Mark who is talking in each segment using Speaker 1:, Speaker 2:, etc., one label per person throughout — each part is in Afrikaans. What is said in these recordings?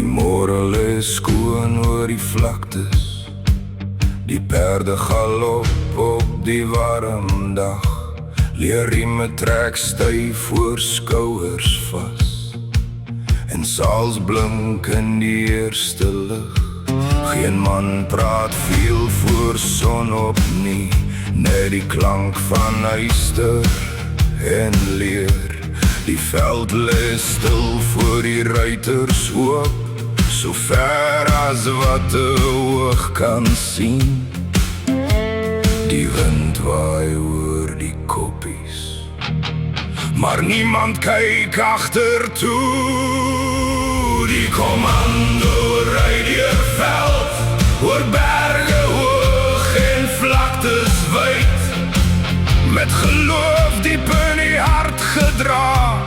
Speaker 1: Die môre lê skoon oor die vlaktes, die perde galop op die warm dag. Leerrieme trek styf voor skouers vas, en saals blink in die eerste lig. Geen man praat veel voor son op nie, net die klank van yster en leer. Die veld lê stil voor die ruiters oop, so ver as wat 'n oog kan sien. Die wind waai oor die koppies, maar niemand kyk agtertoe. Die kommando ry deur veld, oor berge hoog en vlaktes wyd, met geloof diep in die hart gedra.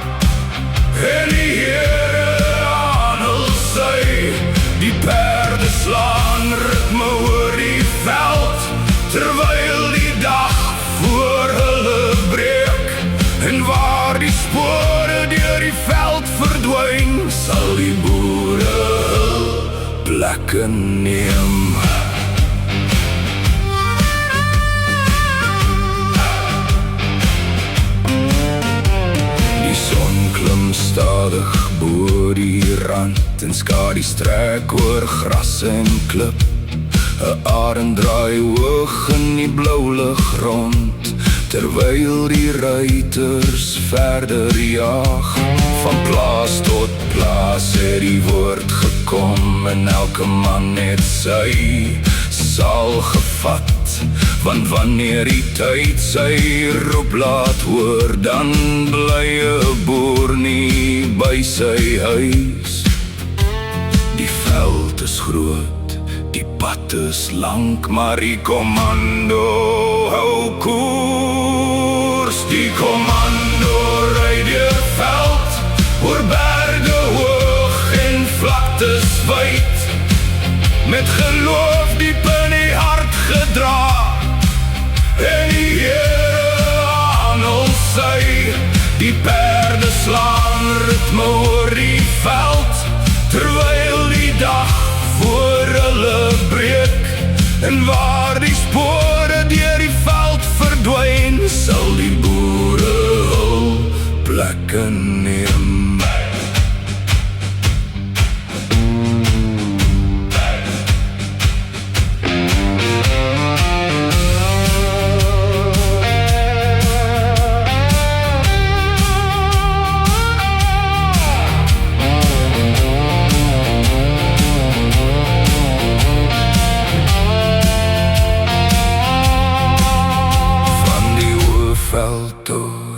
Speaker 1: En die Here aan hul sy, die perde slaan ritme oor die veld, terwyl die dag voor hulle breek. En waar die spore deur die veld verdwyn, sal die boere hul plekke neem. Stadig bo die rand en skadies trek oor gras en klip. 'n arend draai hoog in die blou lug rond, terwyl die ruiters verder jaag. Van plaas tot plaas het die woord gekom, en elke man het sy saal gevat. Want wanneer die tyd sy roep laat hoor, dan bly 'n boer nie by sy huis. Die veld is groot, die pad is lank, maar die kommando hou koers. Die kommando ry deur veld, oor berge hoog en vlaktes wyd, met geloof diep in die hart gedra. En die Here aan hul sy, die perde slaan ritme oor die veld, terwyl die dag voor hulle breek. En waar die spore deur die veld verdwyn, sal die boere hul plekke neem.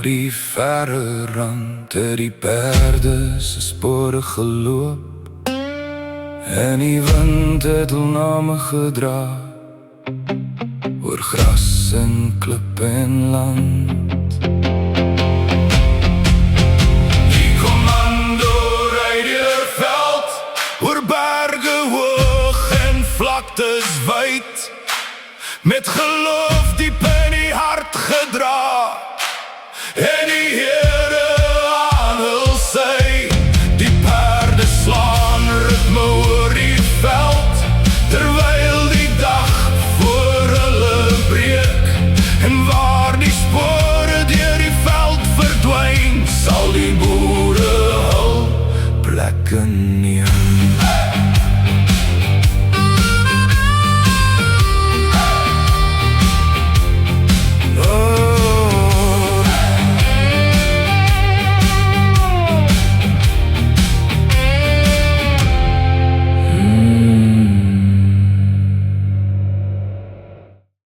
Speaker 1: Die verre rand het die perde se spore geloop, en die wind het hul name gedra, oor gras en klip en land. Die kommando ry deur veld, oor berge hoog en vlaktes wyd, met geloof diep in die hart gedra. En die